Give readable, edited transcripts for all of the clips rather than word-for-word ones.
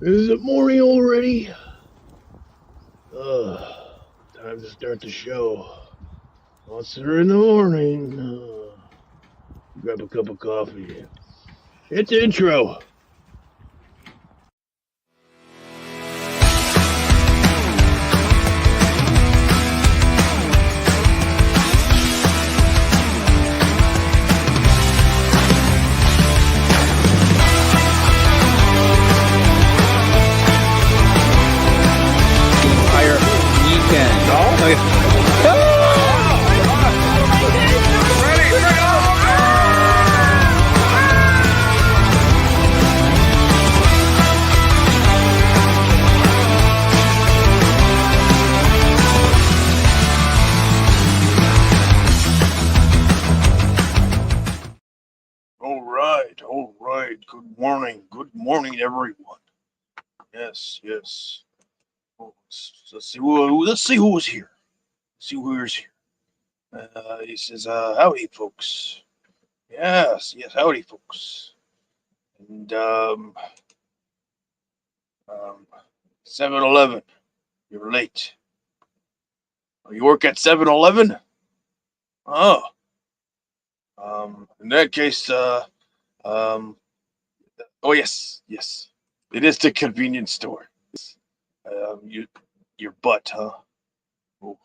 Is it morning already? Time to start the show. Once they're in the morning, grab a cup of coffee. Hit the intro. Entire weekend. All right. Good morning, everyone. Yes. Oh, let's see who was here. See who's here. He says, "Howdy, folks." Yes, howdy, folks. And 7-Eleven. You're late. Oh, you work at 7-Eleven? Oh, in that case, um, oh yes, it is the convenience store. Your butt, huh? Oh,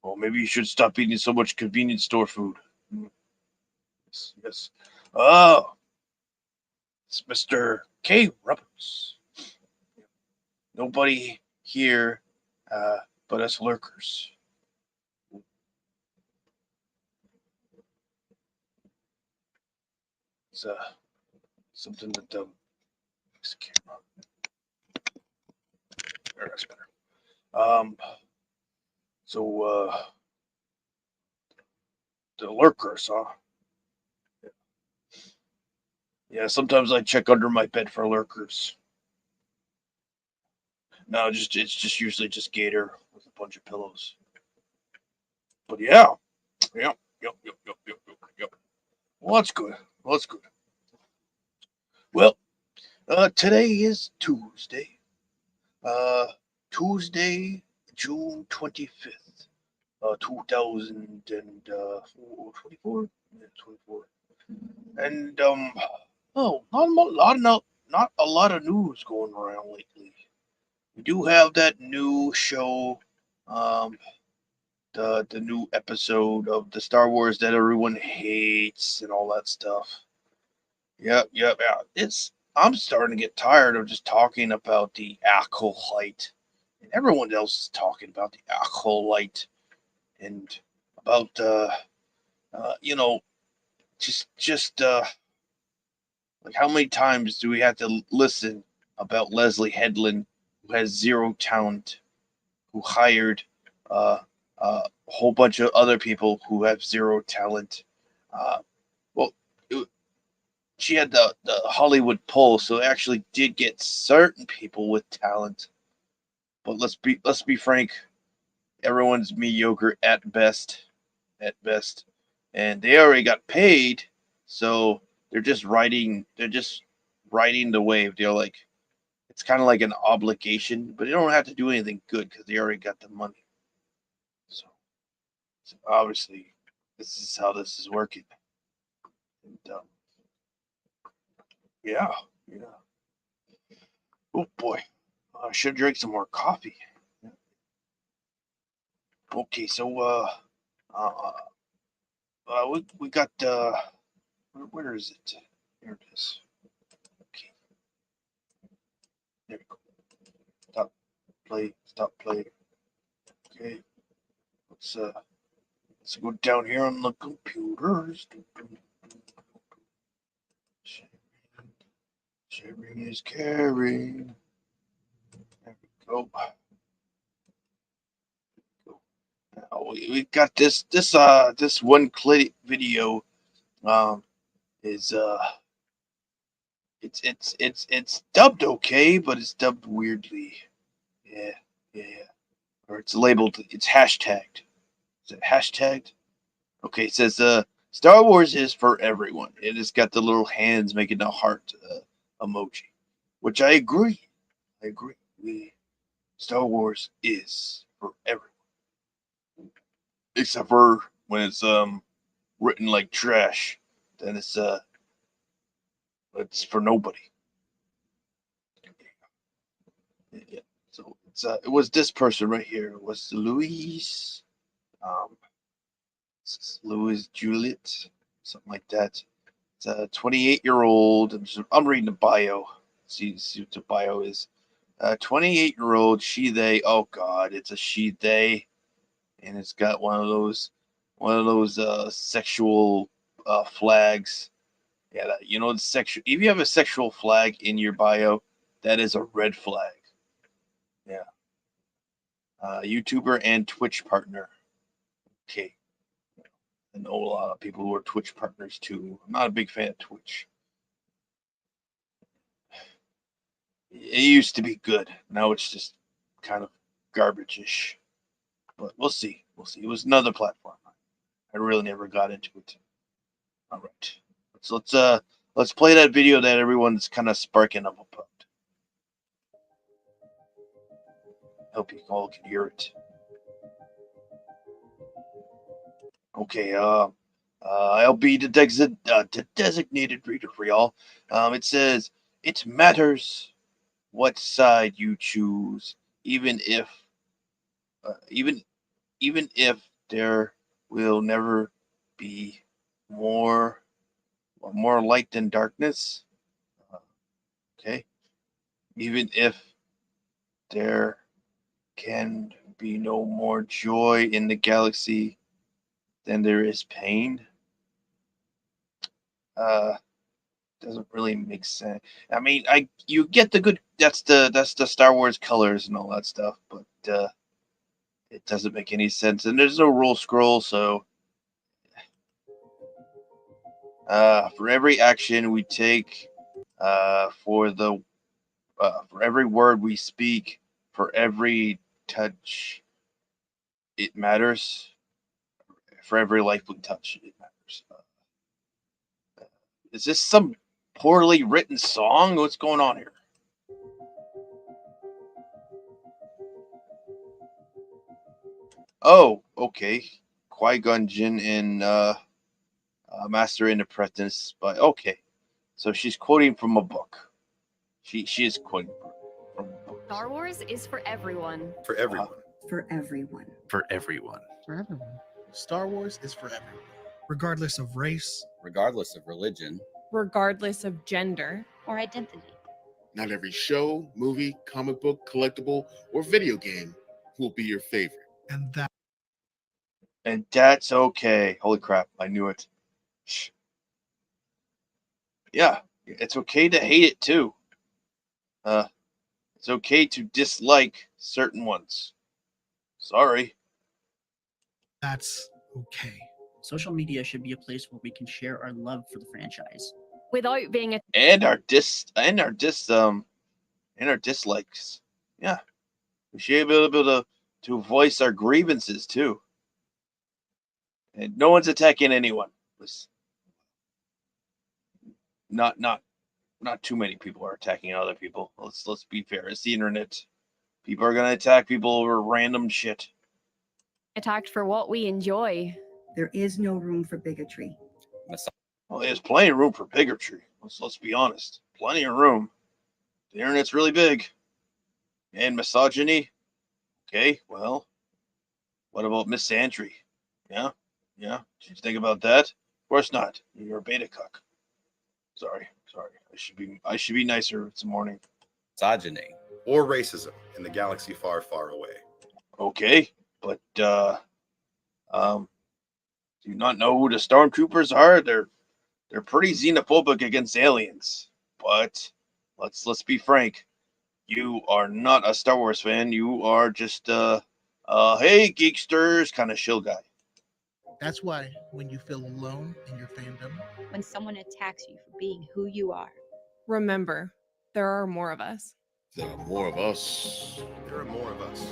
well, maybe you should stop eating so much convenience store food. Mm, yes. Oh, it's Mr. K. Roberts. Nobody here, but us lurkers. It's something that fix the camera. There, that's better. Um, so the lurkers, huh? Yeah, sometimes I check under my bed for lurkers. No, it's just usually just Gator with a bunch of pillows. But yep. Well, that's good. Well, today is Tuesday. Uh, Tuesday, June 25th, 2024. Yeah, 24. And oh, not a lot of news going around lately. We do have that new show, um, the new episode of the Star Wars that everyone hates and all that stuff. Yep. Yeah. I'm starting to get tired of just talking about the acolyte, and everyone else is talking about the acolyte and about you know, just like how many times do we have to listen about Leslie Headland, who has zero talent, who hired uh, a whole bunch of other people who have zero talent. Uh, well, it, she had the Hollywood pull, so it actually did get certain people with talent. But let's be frank, everyone's mediocre at best, and they already got paid, so they're just riding the wave. They're like it's kind of like an obligation, but they don't have to do anything good because they already got the money. So, so obviously, this is how this is working. And, yeah. Oh boy, I should drink some more coffee. Okay, so uh, we got where is it? Here it is. Okay, there we go. Stop play. Okay, let's uh let's go down here on the computers. Sharing is caring. There we go. We got this one clip video um is it's dubbed okay, but it's dubbed weirdly. Yeah. Or it's labeled, it's hashtagged. Is it hashtagged? Okay, it says Star Wars is for everyone. It has got the little hands making the heart emoji, which I agree. I agree. Star Wars is for everyone, except for when it's written like trash. Then it's for nobody. Yeah. So it was this person right here. It was Louise, um, Louise Juliet, something like that. It's a 28-year-old. I'm reading the bio. See what the bio is. 28-year-old she they. Oh God, it's a she they, and it's got one of those sexual flags. Yeah, the sexual. If you have a sexual flag in your bio, that is a red flag. Yeah. YouTuber and Twitch partner. Okay. I know a lot of people who are Twitch partners too. I'm not a big fan of Twitch. It used to be good. Now it's just kind of garbage-ish. But we'll see. We'll see. It was another platform. I really never got into it. All right. Let's play that video that everyone's kind of sparking up about. Hope you all can hear it. Okay. I'll be the designated reader for y'all. It says it matters what side you choose, even if even if there will never be more light than darkness. Uh, okay, even if there can be no more joy in the galaxy than there is pain. Uh, doesn't really make sense. I mean, you get the good. That's the Star Wars colors and all that stuff, but it doesn't make any sense. And there's no rule scroll, so for every action we take, for every word we speak, for every touch, it matters. For every life we touch, it matters. Is this some poorly written song? What's going on here? Oh, okay. Qui-Gon Jinn and Master and Apprentice. But okay, so she's quoting from a book. She is quoting from a book. Star Wars is for everyone. For everyone. For everyone. For everyone. For everyone. Star Wars is for everyone, regardless of race, regardless of religion, regardless of gender or identity. Not every show, movie, comic book, collectible, or video game will be your favorite. and that's okay. Holy crap, I knew it. Yeah, it's okay to hate it too. It's okay to dislike certain ones. Sorry. that's okay. Social media should be a place where we can share our love for the franchise without being a And our dislikes. Yeah. We should be able to voice our grievances too. And no one's attacking anyone. Not too many people are attacking other people. Let's be fair. It's the internet. People are gonna attack people over random shit. attacked for what we enjoy. There is no room for bigotry. Well, there's plenty of room for bigotry. Let's be honest. Plenty of room. The internet's really big. And misogyny. Okay, well, what about misandry? Yeah? Did you think about that? Of course not. You're a beta cuck. Sorry. I should be nicer this morning. misogyny, Or racism in the galaxy far, far away. Okay, but do you not know who the stormtroopers are? They're pretty xenophobic against aliens. But let's be frank. You are not a Star Wars fan. You are just hey geeksters kind of shill guy. That's why when you feel alone in your fandom, when someone attacks you for being who you are. Remember, there are more of us. There are more of us. There are more of us.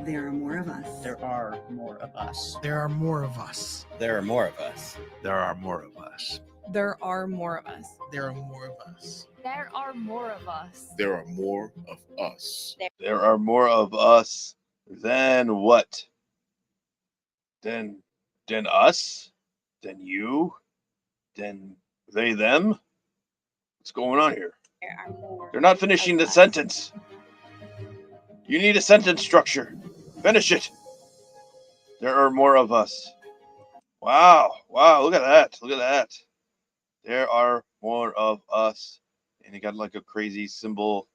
There are more of us. there are more of us. there are more of us. there are more of us. There are more of us. There are more of us. There are more of us. There are more of us. There are more of us. There are more of us than what? Than us? Than you? Than they them? What's going on here? There are more. They're not finishing of the us. sentence. You need a sentence structure. Finish it. There are more of us. Wow. Wow. Look at that. Look at that. There are more of us. And he got like a crazy symbol.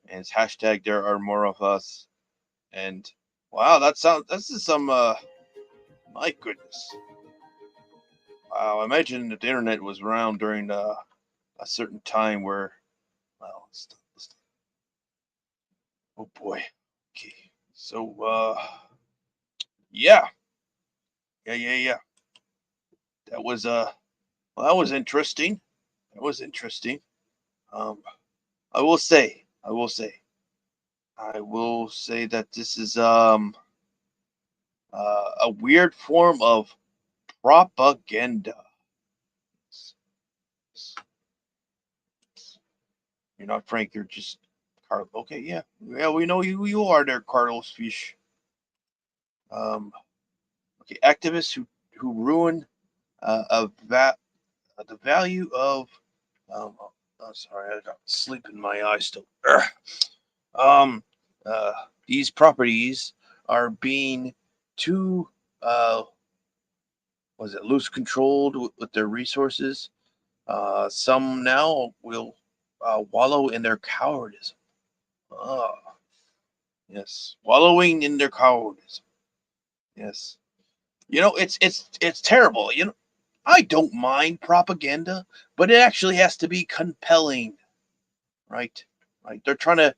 And it's hashtag there are more of us. And wow, this is some my goodness. Wow, I imagine that the internet was around during a certain time where, well, oh boy. Okay. So yeah. Yeah. That was well, that was interesting. That was interesting. Um I will say that this is a weird form of propaganda. You're not Frank, you're just Carl. Okay, yeah. Yeah, we know who you are there, Carlos Fish. Okay, activists who ruin the value of oh, sorry, I got sleep in my eyes still. Um these properties are being too was it loose controlled with their resources. Some now will wallow in their cowardice. Ah, yes, wallowing in their cowardice. Yes, it's terrible. I don't mind propaganda, but it actually has to be compelling, right? Right? They're trying to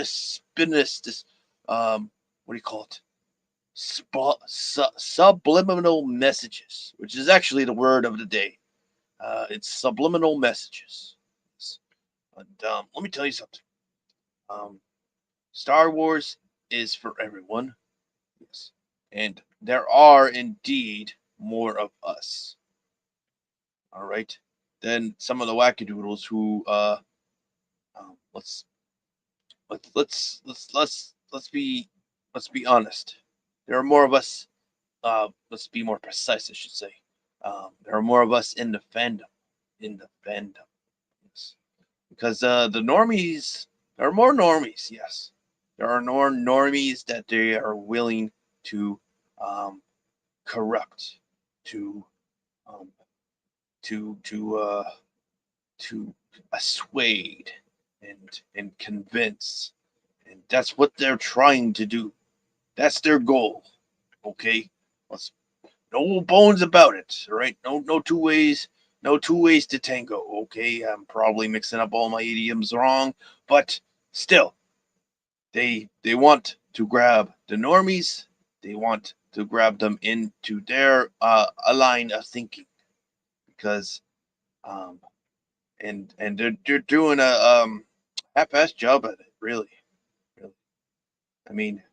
spin this what do you call it? Subliminal messages, which is actually the word of the day. It's subliminal messages. And let me tell you something. Um, Star Wars is for everyone. Yes. And there are indeed more of us. All right. Than some of the wackadoodles who let's let's be honest. There are more of us. Let's be more precise. I should say. There are more of us in the fandom. In the fandom. Yes. Because the normies, there are more normies. Yes, there are more normies that they are willing to um, corrupt, to um, to assuade and convince, and that's what they're trying to do. That's their goal. Okay, let's no bones about it. All right, no two ways. No two ways to tango. Okay, I'm probably mixing up all my idioms wrong, but still, they want to grab the normies. They want to grab them into their a line of thinking because um and they're doing a half-assed job at it. Really, really. I mean,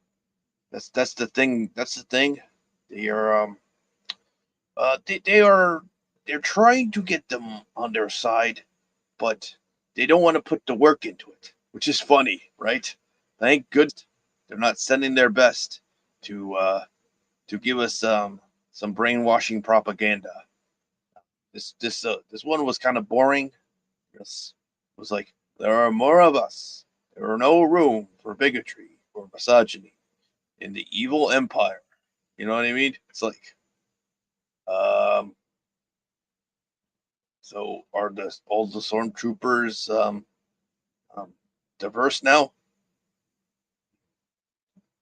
that's the thing. That's the thing. They are they're trying to get them on their side, but they don't want to put the work into it, which is funny, right? Thank goodness they're not sending their best to give us some brainwashing propaganda. This one was kind of boring. Yes, it was like there are more of us. There are no room for bigotry or misogyny in the evil empire. You know what I mean? It's like um. So are all the stormtroopers um, diverse now?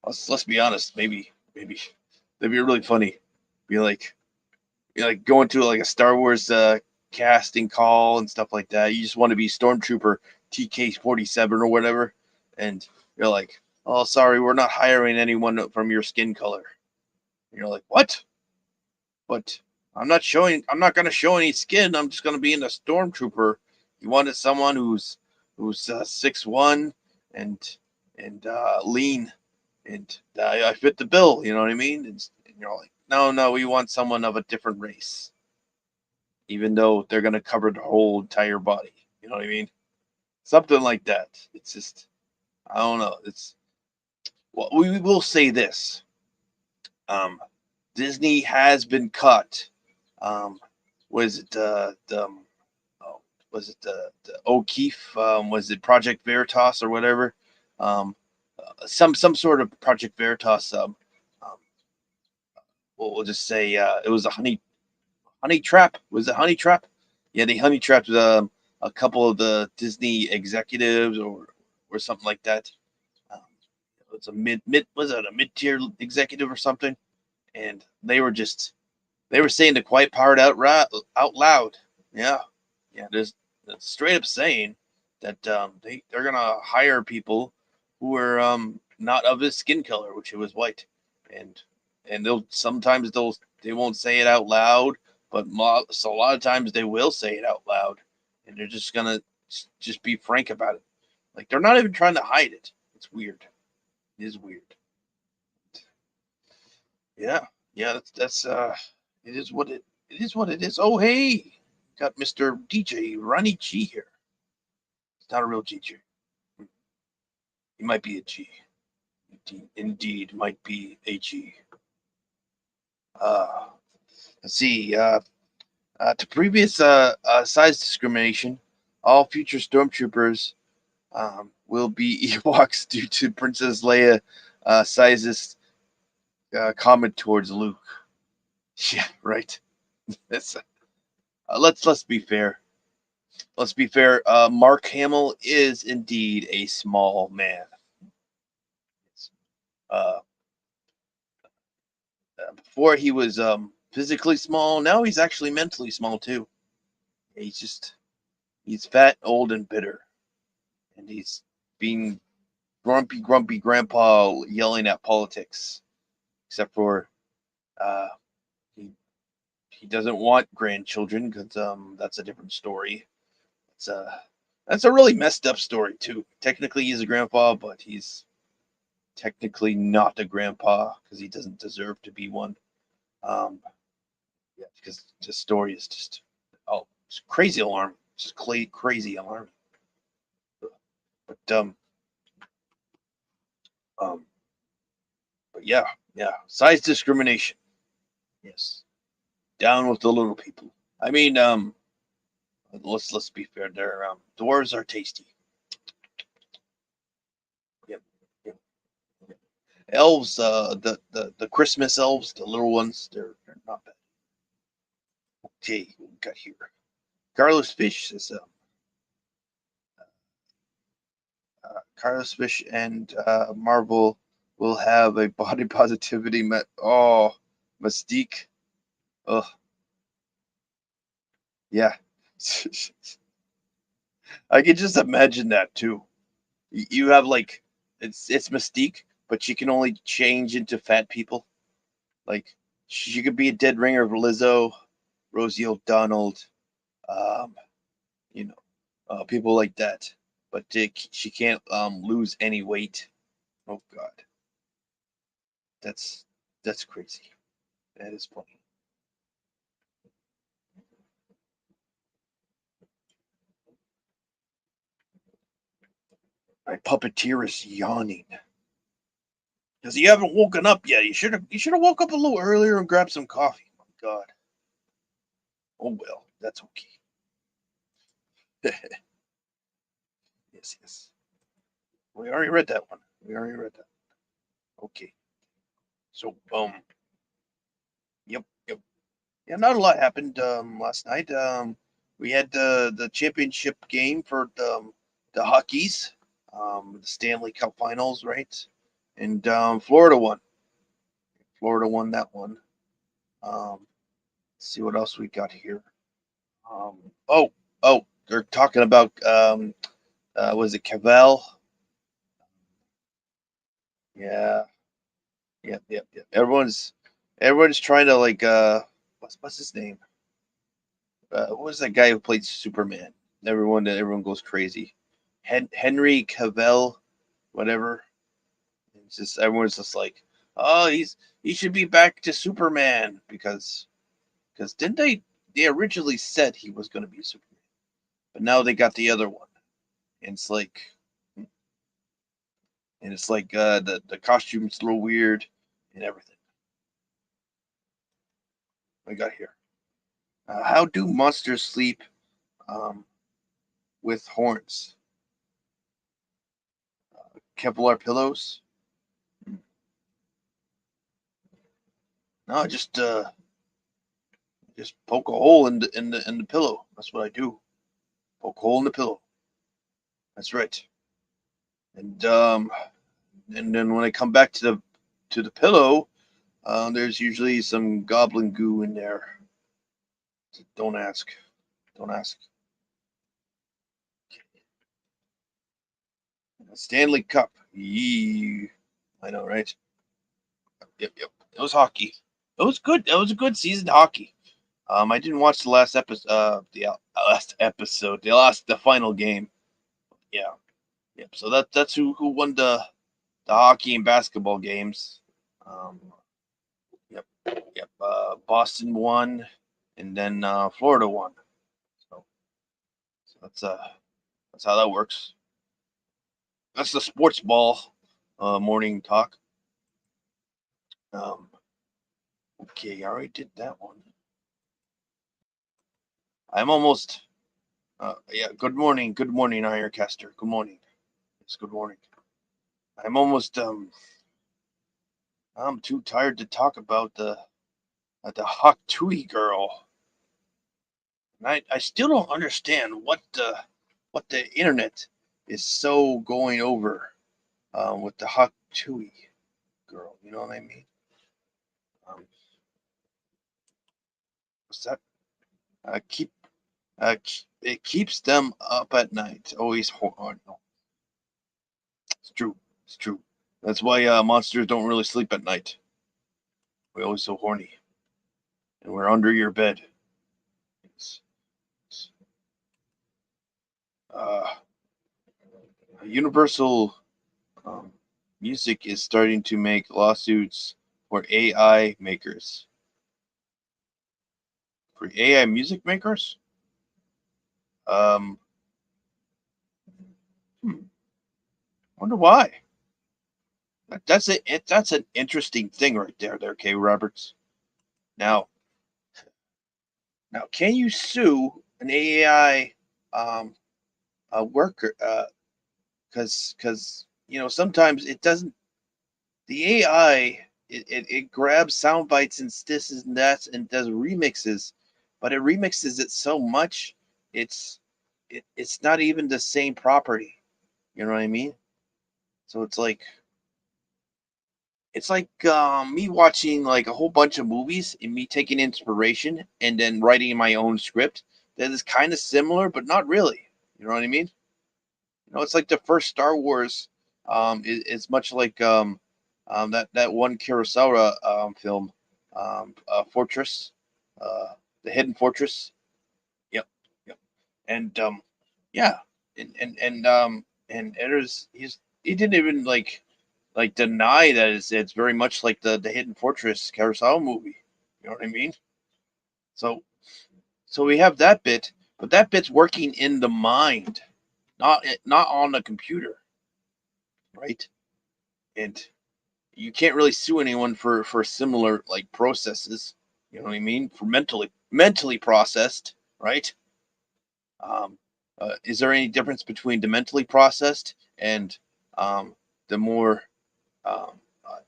Let's be honest. Maybe that'd be really funny. Be like going to like a Star Wars casting call and stuff like that. You just want to be Stormtrooper TK-47 or whatever, and you're like, "Oh, sorry, we're not hiring anyone from your skin color." And you're like, "What? But I'm not going to show any skin. I'm just going to be in a Stormtrooper. You wanted someone who's 6'1" and lean, and I fit the bill. You know what I mean?" And you're like, "No, we want someone of a different race." even though they're gonna cover the whole entire body. You know what I mean? Something like that. It's just I don't know. It's well, we will say this. Um, Disney has been cut. Um, was it oh, was it the O'Keefe? Was it Project Veritas or whatever? Um, some sort of Project Veritas. Um, we'll just say it was a honey trap. Was it honey trap? Yeah, they honey trapped a couple of the Disney executives or something like that. Um, it's a mid was it a mid tier executive or something? And they were saying the quiet part out loud. Yeah, yeah, just straight up saying that they're gonna hire people who are not of his skin color, which it was white, and they'll sometimes they won't say it out loud, but so a lot of times they will say it out loud, and they're just gonna just be frank about it. Like they're not even trying to hide it. It's weird. It is weird. Yeah, yeah, it is what it is what it is. Oh hey, got Mr. DJ Ronnie G here. It's not a real DJ. He might be a G. Indeed, might be a G. Uh, let's see. To previous size discrimination, all future stormtroopers will be Ewoks due to Princess Leia sizes comment towards Luke. Yeah, right. That's, let's be fair. Let's be fair. Mark Hamill is indeed a small man. Uh, Before he was physically small, now he's actually mentally small too. He's fat, old, and bitter, and he's being grumpy grandpa yelling at politics. Except for uh, he he doesn't want grandchildren because that's a different story. It's that's a really messed up story too. Technically, he's a grandpa, but he's technically not a grandpa because he doesn't deserve to be one. Um, yeah, because the story is just it's crazy alarming, just crazy alarming. But um, but yeah, yeah, size discrimination. Yes, down with the little people. I mean, let's be fair. There, dwarves are tasty. Yep, yep, yep. Elves, the Christmas elves, the little ones, they're not bad. Okay, what we got here? Carlos Fish says, Carlos Fish and Marvel will have a body positivity Mystique. Oh, yeah. I can just imagine that too. You have like it's Mystique, but she can only change into fat people. Like she could be a dead ringer of Lizzo, Rosie O'Donnell, um, you know, people like that. But she can't lose any weight. Oh God, that's that's crazy. That is funny. My puppeteer is yawning because you haven't woken up yet. You should have woke up a little earlier and grabbed some coffee. My God. Oh well, that's okay. Yes, yes. We already read that one. We already read that. Okay. So yep, yep. Yeah, not a lot happened last night. We had the championship game for the Huskies, the Stanley Cup Finals, right? And Florida won. Florida won that one. Let's see what else we got here. Um, oh, oh, they're talking about was it Cavell? Yeah, yep, yep, yep. Everyone's trying to like what's his name? What was that guy who played Superman? Everyone goes crazy. Henry Cavill, whatever. It's just everyone's just like, oh, he should be back to Superman because didn't they originally said he was going to be Superman, but now they got the other one, and it's like the costume's a little weird and everything. What I got here. How do monsters sleep um, with horns? Kevlar pillows? No, just poke a hole in the pillow. That's what I do. Poke a hole in the pillow. That's right. And then when I come back to the pillow, there's usually some goblin goo in there. Don't ask. Don't ask. Stanley Cup. Yee. I know, right? Yep, yep. It was hockey. It was good. It was a good season of hockey. I didn't watch the last episode. The final game. Yeah, yep. So that's who won the hockey and basketball games. Um, yep, yep. Boston won, and then Florida won. So, that's how that works. That's the sports ball morning talk. Um, okay, I already did that one. I'm almost. Yeah. Good morning, Ironcaster. Good morning. It's good morning. I'm almost. I'm too tired to talk about the Hawk Tui girl. And I still don't understand what the internet is so going over with the Hawk Tui girl. You know what I mean? Um, what's that? Keep it keeps them up at night. Always, oh, no, it's true. It's true. That's why monsters don't really sleep at night. We're always so horny, and we're under your bed. It's, uh, Universal um, Music is starting to make lawsuits for AI makers. For AI music makers? Um, Wonder why. That's it. That's an interesting thing right there, K. Roberts. Now, can you sue an AI a worker? Because sometimes it doesn't. The AI it grabs sound bites and this and that and does remixes, but it remixes it so much it's it's not even the same property. You know what I mean? So it's like me watching like a whole bunch of movies and me taking inspiration and then writing my own script that is kind of similar but not really. You know what I mean? It's like the first Star Wars is much like that one Kurosawa film, Fortress, uh, the Hidden Fortress. Yep, yep. And yeah, and he didn't even like deny that it's very much like the Hidden Fortress Kurosawa movie. You know what I mean? So we have that bit, but that bit's working in the mind, not on the computer, right? And you can't really sue anyone for similar like processes. You know what I mean? For mentally processed, right? Um, is there any difference between the mentally processed and the more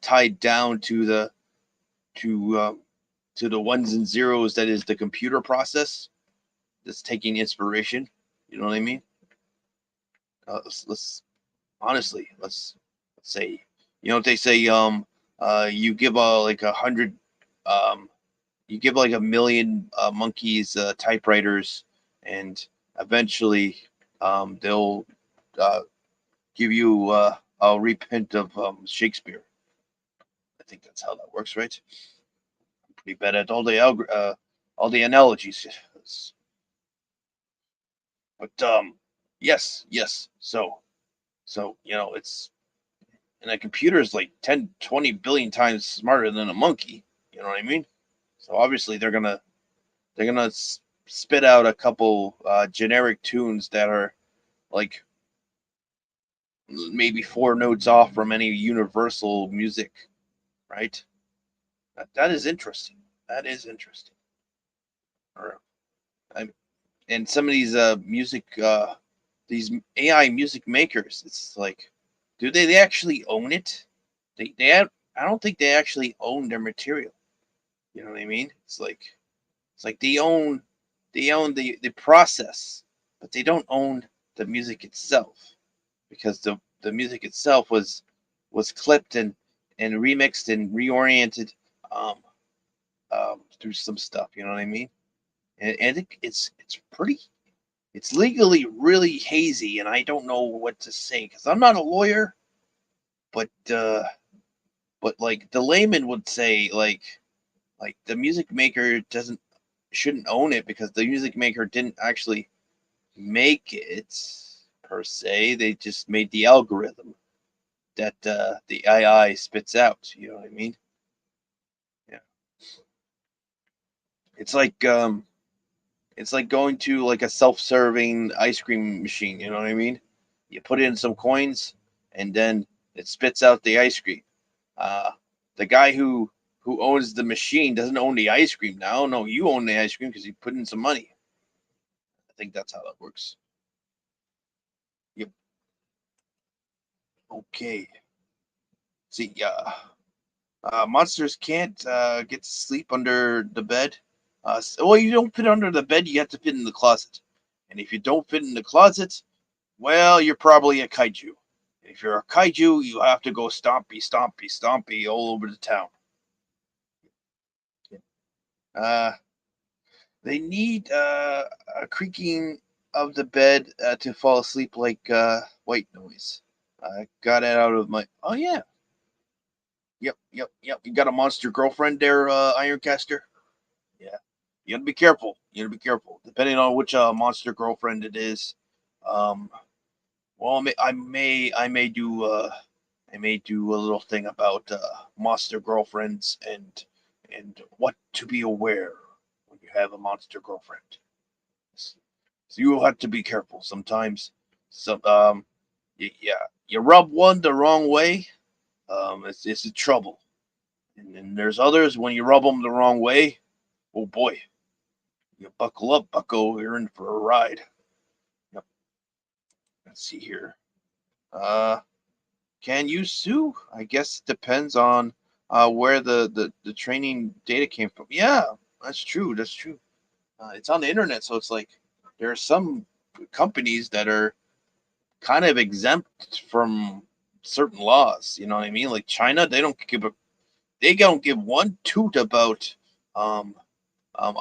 tied down to to the ones and zeros that is the computer process that's taking inspiration? You know what I mean? Let's honestly let's say what they say. You give like 100 um you give like a million monkeys typewriters, and eventually they'll uh, give you a reprint of Shakespeare. I think that's how that works, right? I'm pretty bad at all the analogies. But yes. So it's and a computer is like 10, 20 billion times smarter than a monkey. You know what I mean? So obviously they're gonna spit out a couple generic tunes that are like maybe 4 notes off from any universal music, right? That is interesting. That is interesting. Or, and some of these AI music makers, it's like, do they actually own it? I don't think they actually own their material. You know what I mean? It's like they own the process, but they don't own the music itself because the music itself was clipped and remixed and reoriented um, through some stuff. You know what I mean? And it's pretty. It's legally really hazy, and I don't know what to say because I'm not a lawyer. But like the layman would say, like the music maker doesn't shouldn't own it because the music maker didn't actually make it per se. They just made the algorithm that the AI spits out. You know what I mean? Yeah. It's like um, it's like going to like a self-serving ice cream machine. You know what I mean? You put in some coins, and then it spits out the ice cream. Uh, the guy who owns the machine doesn't own the ice cream now. No, you own the ice cream because you put in some money. I think that's how that works. Yep. Okay. See, monsters can't get to sleep under the bed. Well, you don't fit under the bed. You have to fit in the closet. And if you don't fit in the closet, well, you're probably a kaiju. If you're a kaiju, you have to go stompy, stompy, stompy all over the town. Uh, they need a creaking of the bed to fall asleep like white noise. I got it out of my. Oh yeah. Yep, yep, yep. You got a monster girlfriend there, Ironcaster? Yeah. You gotta be careful. You gotta be careful. Depending on which monster girlfriend it is. Um, well, I may do a little thing about monster girlfriends and what to be aware when you have a monster girlfriend. So you have to be careful. Sometimes, yeah, you rub one the wrong way, it's a trouble. And then there's others when you rub them the wrong way. Oh boy, you buckle up, Bucko. You're in for a ride. Yep. Let's see here. Uh, can you sue? I guess it depends on where the training data came from. Yeah, that's true. That's true. It's on the internet, so it's like there are some companies that are kind of exempt from certain laws. You know what I mean? Like China, they don't give one toot about um,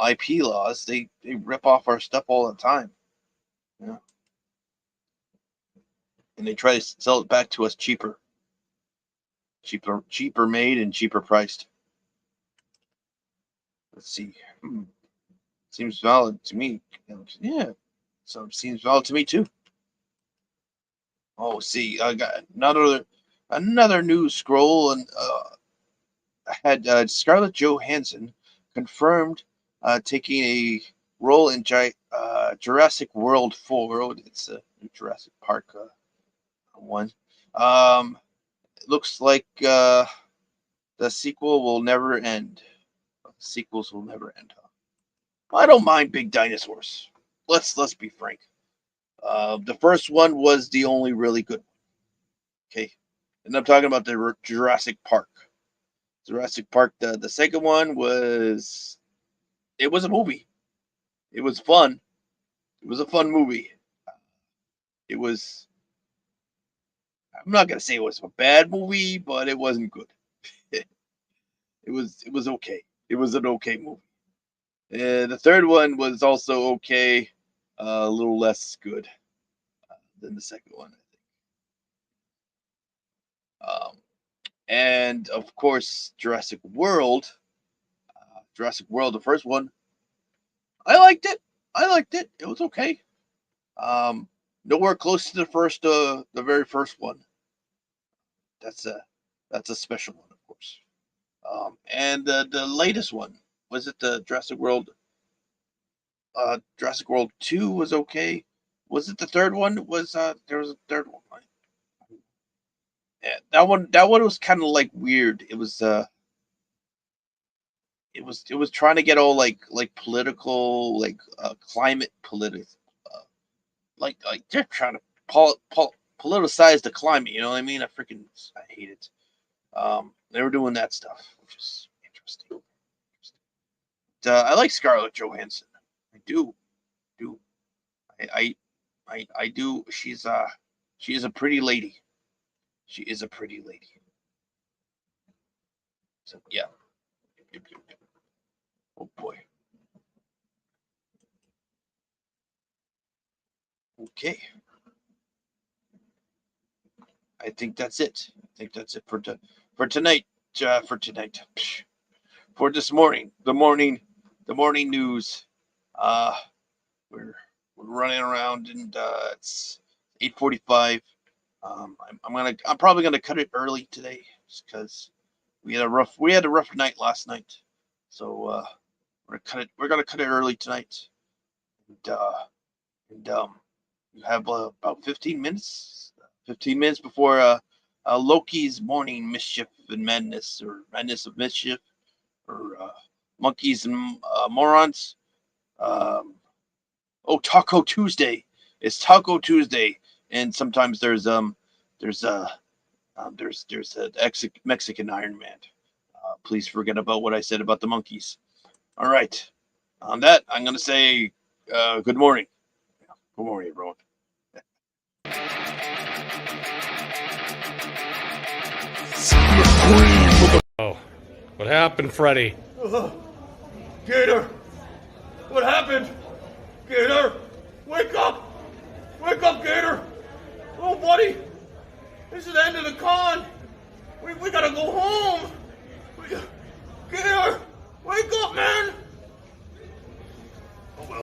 IP laws. They rip off our stuff all the time. Yeah. And they try to sell it back to us cheaper made and cheaper priced. Let's see. Seems valid to me. Yeah. So it seems valid to me too. Oh, see, I got another news scroll, and had Scarlett Johansson confirmed taking a role in Jurassic World Forward. It's a new Jurassic Park one. Um, it looks like the sequel will never end. Sequels will never end. I don't mind big dinosaurs. Let's be frank. The first one was the only really good one. Okay, and I'm talking about the Jurassic Park. Jurassic Park. The second one was it was a movie. It was fun. It was a fun movie. It was. I'm not gonna say it was a bad movie, but it wasn't good. It was okay. It was an okay movie. The third one was also okay, a little less good than the second one, I think. And of course, Jurassic World, the first one, I liked it. I liked it. It was okay. Um, Nowhere close to the very first one. That's a special one, of course. And the latest one was it the Jurassic World? Jurassic World 2 was okay. Was it the third one? Was there was a third one, right? Yeah, that one was kind of like weird. It was trying to get all like political, like climate political, uh, like they're trying to politicize the climate. You know what I mean? I hate it. They were doing that stuff, which is interesting. I like Scarlett Johansson. I do. I I do. She is a pretty lady. She is a pretty lady. So yeah. Yep, yep, yep. Oh boy. Okay. I think that's it. I think that's it for tonight. For tonight. For this morning. The morning news. Uh, we're running around, and it's 8:45. I'm probably gonna cut it early today, because we had a rough night last night. So we're gonna cut it early tonight, and you have about 15 minutes. 15 minutes before Loki's morning mischief and madness, or madness of mischief, or monkeys and morons. Um, Taco Tuesday. It's Taco Tuesday, and sometimes there's an Mexican Iron Man. Please forget about what I said about the monkeys. All right. On that, I'm gonna say good morning. Good morning, everyone. Oh, what happened, Freddy? Gator! What happened? Gator! Wake up! Wake up, Gator! Oh, buddy! This is the end of the con! We gotta go home!